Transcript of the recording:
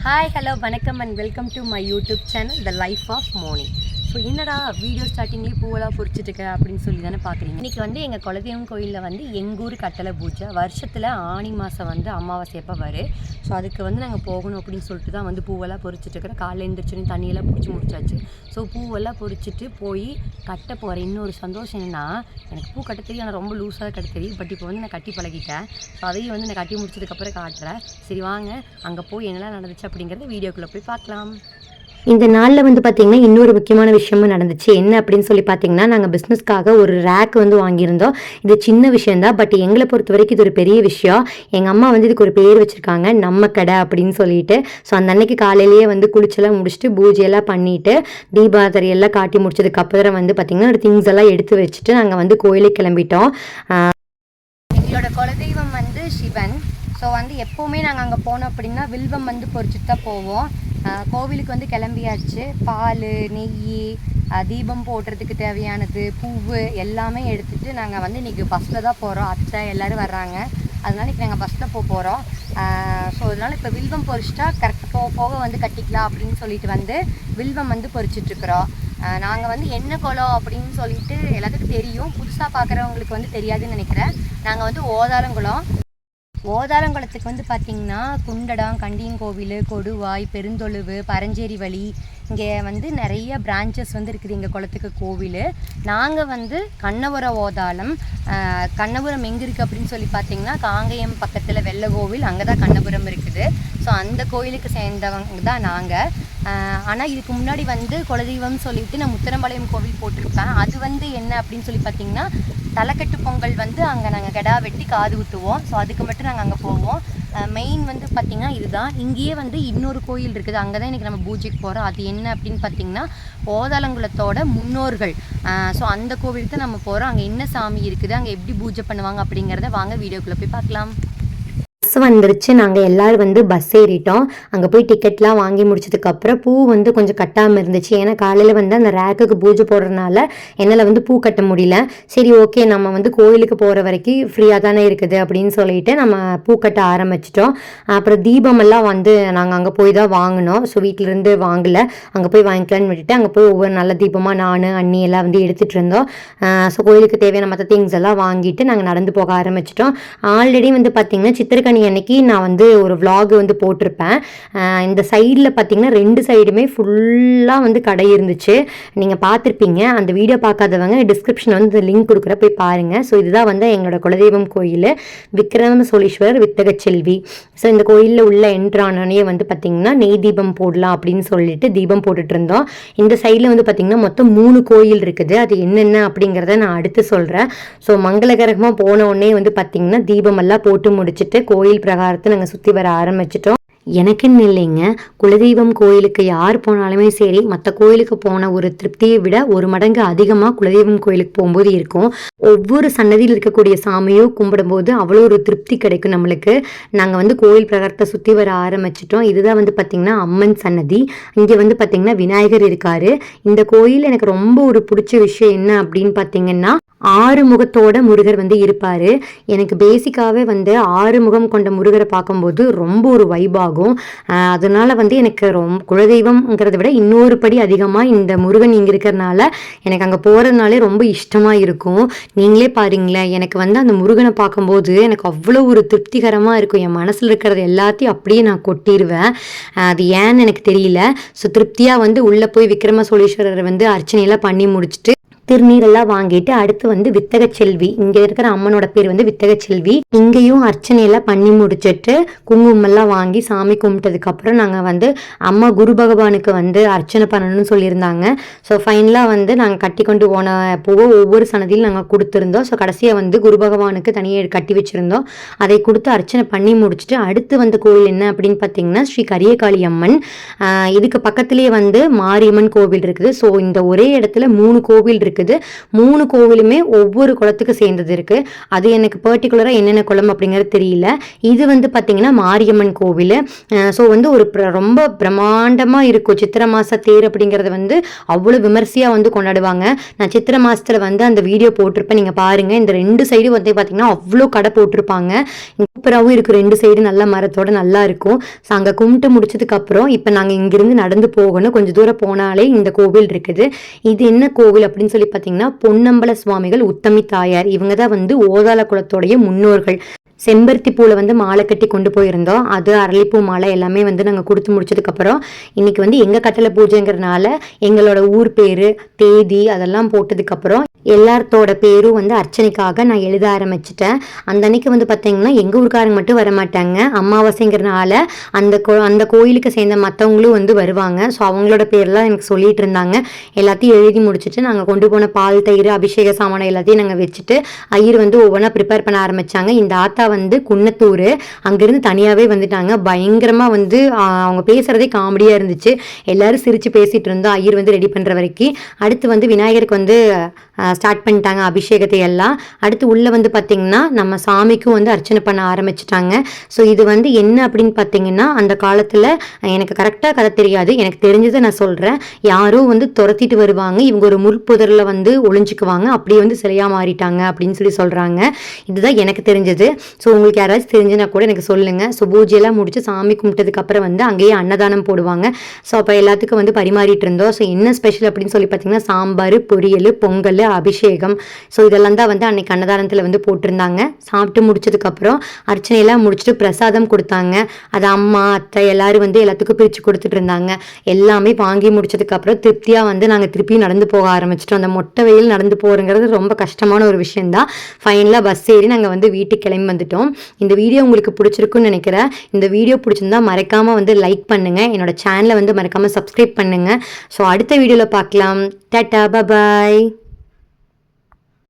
Hi hello வணக்கம் and welcome to my YouTube channel the life of Moni. So என்னடா video ஸ்டார்டிங்லேயே பூவெல்லாம் பொறிச்சிட்டுருக்க அப்படின்னு சொல்லி தானே பார்க்குறீங்க. இன்றைக்கி வந்து எங்கள் குலதெய்வம் கோயிலில் வந்து எங்கூர் கட்டளை பூஜை வருஷத்தில் ஆனி மாதம் வந்து அமாவாசை எப்போ வரும். ஸோ அதுக்கு வந்து நாங்கள் போகணும் அப்படின்னு சொல்லிட்டு தான் வந்து பூவெல்லாம் பொறிச்சிட்ருக்கிறேன். காலையில் எழுந்திரிச்சோன்னு தண்ணியெல்லாம் பிடிச்சி முடிச்சாச்சு. ஸோ பூவெல்லாம் பொறிச்சிட்டு போய் கட்ட போகிறேன். இன்னொரு சந்தோஷம் என்னென்னா, எனக்கு பூ கட்ட தெரியும், ஆனால் ரொம்ப லூஸாக கட்ட தெரியும். பட் இப்போ வந்து நான் கட்டி பழகிட்டேன். ஸோ அதையும் வந்து நான் கட்டி முடிச்சதுக்கப்புறம் காட்டுறேன். சரி வாங்க அங்கே போய் என்னெல்லாம் நடந்துச்சு அப்படிங்கிறத வீடியோக்குள்ளே போய் பார்க்கலாம். இந்த நாளில் வந்து பார்த்திங்கன்னா இன்னொரு முக்கியமான விஷயமும் நடந்துச்சு. என்ன அப்படின்னு சொல்லி பார்த்தீங்கன்னா, நாங்கள் பிஸ்னஸ்க்காக ஒரு ரேக் வந்து வாங்கியிருந்தோம். இது சின்ன விஷயந்தான், பட் எங்களை பொறுத்த வரைக்கும் இது ஒரு பெரிய விஷயம். எங்கள் அம்மா வந்து இதுக்கு ஒரு பேர் வச்சுருக்காங்க, நம்ம கடை அப்படின்னு சொல்லிட்டு. ஸோ அந்த அன்னைக்கு காலையிலேயே வந்து குளிச்செல்லாம் முடிச்சுட்டு பூஜையெல்லாம் பண்ணிவிட்டு தீபாவளி எல்லாம் காட்டி முடிச்சதுக்கப்புறம் வந்து பார்த்திங்கன்னா ஒரு திங்ஸ் எல்லாம் எடுத்து வச்சுட்டு நாங்கள் வந்து கோயிலுக்கு கிளம்பிட்டோம். எங்களோட குலதெய்வம் வந்து சிவன். ஸோ வந்து எப்போவுமே நாங்கள் அங்கே போனோம் அப்படின்னா வில்வம் வந்து பொறிச்சிட்டு தான் போவோம். கோவிலுக்கு வந்து கிளம்பியாச்சு. பால், நெய், தீபம் போடுறதுக்கு தேவையானது, பூவு எல்லாமே எடுத்துகிட்டு நாங்கள் வந்து இன்றைக்கி பஸ்ஸில் தான் போகிறோம். அத்தை எல்லோரும் வர்றாங்க, அதனால இன்றைக்கி நாங்கள் பஸ்ஸில் போகிறோம். ஸோ அதனால் இப்போ வில்வம் பொறிச்சிட்டா கரெக்டாக போக போக வந்து கட்டிக்கலாம் அப்படின்னு சொல்லிட்டு வந்து வில்வம் வந்து பொறிச்சிட்ருக்குறோம். நாங்கள் வந்து என்ன குளம் அப்படின்னு சொல்லிட்டு எல்லாத்துக்கும் தெரியும், புதுசாக பார்க்குறவங்களுக்கு வந்து தெரியாதுன்னு நினைக்கிறேன். நாங்கள் வந்து ஓதாரங்குளத்துக்கு வந்து பார்த்திங்கன்னா குண்டடம், கண்டியங்கோவில், கொடுவாய், பெருந்தொழுவு, பரஞ்சேரி வழி, இங்கே வந்து நிறைய பிரான்ச்சஸ் வந்து இருக்குது எங்கள் குளத்துக்கு கோவில். நாங்கள் வந்து கண்ணபுரம் ஓதாளம். கண்ணபுரம் எங்கே இருக்குது அப்படின்னு சொல்லி பார்த்திங்கன்னா காங்கேயம் பக்கத்தில் வெள்ளை கோவில், அங்கே தான் கண்ணபுரம் இருக்குது. ஸோ அந்த கோயிலுக்கு சேர்ந்தவங்க தான் நாங்கள். ஆனால் இதுக்கு முன்னாடி வந்து குலதெய்வம்னு சொல்லிட்டு நான் முத்தரம்பாளையம் கோவில் போட்டிருப்பேன். அது வந்து என்ன அப்படின்னு சொல்லி பார்த்திங்கன்னா தலைக்கட்டு பொங்கல் வந்து அங்கே நாங்கள் கெடா வெட்டி காது ஊற்றுவோம். ஸோ அதுக்கு மட்டும் நாங்கள் அங்கே போவோம். மெயின் வந்து பார்த்திங்கன்னா இதுதான். இங்கேயே வந்து இன்னொரு கோயில் இருக்குது, அங்கே தான் இன்றைக்கி நம்ம பூஜைக்கு போகிறோம். அது என்ன அப்படின்னு பார்த்திங்கன்னா ஓதாளங்குளத்தோட முன்னோர்கள். ஸோ அந்த கோவிலுக்கு நம்ம போகிறோம். அங்கே என்ன சாமி இருக்குது, அங்கே எப்படி பூஜை பண்ணுவாங்க அப்படிங்கிறத வாங்க வீடியோக்குள்ளே போய் பார்க்கலாம். பஸ் வந்துருச்சு. நாங்கள் எல்லோரும் வந்து பஸ் ஏறிட்டோம். அங்கே போய் டிக்கெட்லாம் வாங்கி முடிச்சதுக்கப்புறம் பூ வந்து கொஞ்சம் கட்டாமல் இருந்துச்சு. ஏன்னா காலையில் வந்து அந்த ரேக்குக்கு பூஜை போடுறதுனால என்னால் வந்து பூ கட்ட முடியல. சரி ஓகே, நம்ம வந்து கோயிலுக்கு போகிற வரைக்கும் ஃப்ரீயாக தானே இருக்குது அப்படின்னு சொல்லிட்டு நம்ம பூ கட்ட ஆரம்பிச்சிட்டோம். அப்புறம் தீபமெல்லாம் வந்து நாங்கள் அங்கே போய் தான் வாங்கினோம். ஸோ வீட்டிலேருந்து வாங்கலை, அங்கே போய் வாங்கிக்கலான்னு விட்டுட்டு அங்கே போய் ஒவ்வொரு நல்ல தீபமாக நான் அண்ணி எல்லாம் வந்து எடுத்துகிட்டு இருந்தோம். ஸோ கோயிலுக்கு தேவையான மற்ற திங்ஸ் எல்லாம் வாங்கிட்டு நாங்கள் நடந்து போக ஆரம்பிச்சிட்டோம். ஆல்ரெடி வந்து பார்த்திங்கன்னா சித்திரக்கனி அன்னைக்கு நான் வந்து ஒரு vlog வந்து போட்டிருப்பேன். இந்த சைடில் பார்த்திங்கன்னா 2 சைடுமே ஃபுல்லாக வந்து கடை இருந்துச்சு, நீங்கள் பார்த்துருப்பீங்க. அந்த வீடியோ பார்க்காதவங்க டிஸ்கிரிப்ஷனில் வந்து லிங்க் கொடுக்குற போய் பாருங்கள். ஸோ இதுதான் வந்து எங்களோட குலதெய்வம் கோயில், விக்ரம சோழீஸ்வரர் வித்தகச்செல்வி. ஸோ இந்த கோயிலில் உள்ள என்ட்ரானே வந்து பார்த்திங்கன்னா நெய் தீபம் போடலாம் அப்படின்னு சொல்லிட்டு தீபம் போட்டுட்டு இருந்தோம். இந்த சைடில் வந்து பார்த்திங்கன்னா மொத்தம் 3 கோயில் இருக்குது. அது என்னென்ன அப்படிங்கிறத நான் அடுத்து சொல்கிறேன். ஸோ மங்களகரமாக போன உடனே வந்து பார்த்திங்கன்னா தீபமெல்லாம் போட்டு முடிச்சுட்டு கோயில் பிரகாரத்தை நாங்கள் சுற்றி வர ஆரம்பிச்சிட்டோம். எனக்குன்னு இல்லைங்க, குலதெய்வம் கோயிலுக்கு யார் போனாலுமே சரி, மற்ற கோயிலுக்கு போன ஒரு திருப்தியை விட ஒரு மடங்கு அதிகமாக குலதெய்வம் கோயிலுக்கு போகும்போது இருக்கும். ஒவ்வொரு சன்னதியில் இருக்கக்கூடிய சாமியும் கும்பிடும்போது அவ்வளோ ஒரு திருப்தி கிடைக்கும் நம்மளுக்கு. நாங்கள் வந்து கோயில் பிரகாரத்தை சுற்றி வர ஆரம்பிச்சிட்டோம். இதுதான் வந்து பார்த்திங்கன்னா அம்மன் சன்னதி. இங்கே வந்து பார்த்திங்கன்னா விநாயகர் இருக்கார். இந்த கோயில் எனக்கு ரொம்ப ஒரு பிடிச்ச விஷயம் என்ன அப்படின்னு பார்த்திங்கன்னா 6 முகத்தோட முருகர் வந்து இருப்பார். எனக்கு பேசிக்காகவே வந்து 6 முகம் கொண்ட முருகரை பார்க்கும்போது ரொம்ப ஒரு வைபாகும். அதனால் வந்து எனக்கு குலதெய்வம்ங்கிறத விட இன்னொரு படி அதிகமாக இந்த முருகன் இங்கே இருக்கிறதுனால எனக்கு அங்கே போகிறதுனாலே ரொம்ப இஷ்டமாக இருக்கும். நீங்களே பாருங்களேன், எனக்கு வந்து அந்த முருகனை பார்க்கும்போது எனக்கு அவ்வளோ ஒரு திருப்திகரமாக இருக்கும். என் மனசில் இருக்கிறது எல்லாத்தையும் அப்படியே நான் கொட்டிடுவேன். அது ஏன்னு எனக்கு தெரியல. ஸோ திருப்தியாக வந்து உள்ளே போய் விக்ரம சோழீஸ்வரரை வந்து அர்ச்சனையெல்லாம் பண்ணி முடிச்சுட்டு திருநீரெல்லாம் வாங்கிட்டு அடுத்து வந்து வித்தகச்செல்வி, இங்கே இருக்கிற அம்மனோட பேர் வந்து வித்தகச்செல்வி, இங்கேயும் அர்ச்சனையெல்லாம் பண்ணி முடிச்சுட்டு குங்குமம்லாம் வாங்கி சாமி கும்பிட்டதுக்கப்புறம் நாங்கள் வந்து அம்மா குரு பகவானுக்கு வந்து அர்ச்சனை பண்ணணும்னு சொல்லியிருந்தாங்க. ஸோ ஃபைனலாக வந்து நாங்கள் கட்டி கொண்டு போன பூவை ஒவ்வொரு சன்னதியில் நாங்கள் கொடுத்துருந்தோம். ஸோ கடைசியாக வந்து குரு பகவானுக்கு தனியாக கட்டி வச்சுருந்தோம். அதை கொடுத்து அர்ச்சனை பண்ணி முடிச்சுட்டு அடுத்து வந்த கோவில் என்ன அப்படின்னு பார்த்தீங்கன்னா ஸ்ரீ கரியகாளி அம்மன். இதுக்கு பக்கத்துலேயே வந்து மாரியம்மன் கோவில் இருக்குது. ஸோ இந்த ஒரே இடத்துல 3 கோவில் இருக்குது. இருக்குது. 3 கோவிலுமே ஒவ்வொரு குளத்துக்கு சேர்ந்தது இருக்குது. அது எனக்கு பர்டிகுலராக என்னென்ன குளம் அப்படிங்கிறது தெரியல. இது வந்து பார்த்திங்கன்னா மாரியம்மன் கோவில். ஸோ வந்து ஒரு ரொம்ப பிரம்மாண்டமாக இருக்கும். சித்திரை மாத தேர் அப்படிங்கிறது வந்து அவ்வளோ விமர்சையாக வந்து கொண்டாடுவாங்க. நான் சித்திரை மாதத்தில் வந்து அந்த வீடியோ போட்டிருப்பேன், நீங்கள் பாருங்கள். இந்த 2 சைடு வந்து பார்த்திங்கன்னா அவ்வளோ கடை போட்டிருப்பாங்க. சூப்பராகவும் இருக்குது. 2 சைடு நல்லா மரத்தோட நல்லா இருக்கும். ஸோ அங்கே கும்பிட்டு முடிச்சதுக்கப்புறம் இப்போ நாங்கள் இங்கேருந்து நடந்து போகணும். கொஞ்சம் தூரம் போனாலே இந்த கோவில் இருக்குது. இது என்ன கோவில் அப்படின்னு சொல்லி பார்த்தீங்கன்னா பொன்னம்பல சுவாமிகள் உத்தமி தாயார். இவங்க தான் வந்து ஓதாள குலத்தோடைய முன்னோர்கள். செம்பருத்தி பூவில் வந்து மாலை கட்டி கொண்டு போயிருந்தோம். அது அரளிப்பூ மாலை எல்லாமே வந்து நாங்கள் கொடுத்து முடிச்சதுக்கப்புறம் இன்றைக்கி வந்து எங்கள் கட்டளை பூஜைங்கிறதுனால எங்களோட ஊர் பேர், தேதி அதெல்லாம் போட்டதுக்கப்புறம் எல்லாத்தோட பேரும் வந்து அர்ச்சனைக்காக நான் எழுத ஆரம்பிச்சிட்டேன். அந்த அன்னைக்கு வந்து பார்த்திங்கன்னா எங்கள் ஊருக்காரங்க மட்டும் வர மாட்டாங்க. அமாவாசைங்கிறதுனால அந்த கோயிலுக்கு சேர்ந்த மற்றவங்களும் வந்து வருவாங்க. ஸோ அவங்களோட பேர்லாம் எனக்கு சொல்லிட்டு இருந்தாங்க. எல்லாத்தையும் எழுதி முடிச்சுட்டு நாங்கள் கொண்டு போன பால், தயிர், அபிஷேக சாமானை எல்லாத்தையும் நாங்கள் வச்சுட்டு ஐயர் வந்து ஒவ்வொன்றா ப்ரிப்பேர் பண்ண ஆரம்பித்தாங்க. இந்த ஆத்தா வந்து குன்னத்தூர், அங்கேருந்து தனியாகவே வந்துட்டாங்க. பயங்கரமாக வந்து அவங்க பேசுகிறதே காமெடியாக இருந்துச்சு. எல்லோரும் சிரித்து பேசிகிட்டு இருந்தோம் ஐயர் வந்து ரெடி பண்ணுற வரைக்கும். அடுத்து வந்து விநாயகருக்கு வந்து ஸ்டார்ட் பண்ணிட்டாங்க அபிஷேகத்தை எல்லாம். அடுத்து உள்ளே வந்து பார்த்திங்கன்னா நம்ம சாமிக்கும் வந்து அர்ச்சனை பண்ண ஆரம்பிச்சிட்டாங்க. ஸோ இது வந்து என்ன அப்படின்னு பார்த்தீங்கன்னா அந்த காலத்தில் எனக்கு கரெக்டாக கதை தெரியாது, எனக்கு தெரிஞ்சதை நான் சொல்கிறேன். யாரோ வந்து துரத்திட்டு வருவாங்க, இவங்க ஒரு முற்புதரில் வந்து ஒளிஞ்சிக்குவாங்க, அப்படியே வந்து சிலையாக மாறிட்டாங்க அப்படின்னு சொல்லி சொல்கிறாங்க. இதுதான் எனக்கு தெரிஞ்சது. ஸோ உங்களுக்கு யாராச்சும் தெரிஞ்சுன்னா கூட எனக்கு சொல்லுங்கள். ஸோ பூஜையெல்லாம் முடிச்சு சாமி கும்பிட்டதுக்கப்புறம் வந்து அங்கேயே அன்னதானம் போடுவாங்க. ஸோ அப்போ எல்லாத்துக்கும் வந்து பரிமாறிட்டு இருந்தோம். ஸோ என்ன ஸ்பெஷல் அப்படின்னு சொல்லி பார்த்தீங்கன்னா சாம்பார், பொரியல், பொங்கல், அபிஷேகம். ஸோ இதெல்லாம் தான் வந்து அன்னைக்கு அன்னதானத்தில் வந்து போட்டிருந்தாங்க. சாப்பிட்டு முடிச்சதுக்கப்புறம் அர்ச்சனையெல்லாம் முடிச்சுட்டு பிரசாதம் கொடுத்தாங்க. அது அம்மா, அத்தை எல்லாரும் வந்து எல்லாத்துக்கும் பிரித்து கொடுத்துட்டு இருந்தாங்க. எல்லாமே வாங்கி முடிச்சதுக்கப்புறம் திருப்தியாக வந்து நாங்கள் திருப்பியும் நடந்து போக ஆரம்பிச்சிட்டோம். அந்த மொட்டை வெயில் நடந்து போகிறங்கிறது ரொம்ப கஷ்டமான ஒரு விஷயந்தான். ஃபைனலாக பஸ் ஏறி நாங்கள் வந்து வீட்டுக்கு கிளம்பி வந்துட்டோம். இந்த வீடியோ உங்களுக்கு பிடிச்சிருக்குன்னு நினைக்கிறேன். இந்த வீடியோ பிடிச்சிருந்தா மறக்காமல் வந்து லைக் பண்ணுங்கள். என்னோட சேனலை வந்து மறக்காமல் சப்ஸ்கிரைப் பண்ணுங்கள். ஸோ அடுத்த வீடியோவில் பார்க்கலாம். டாடா, பாய்.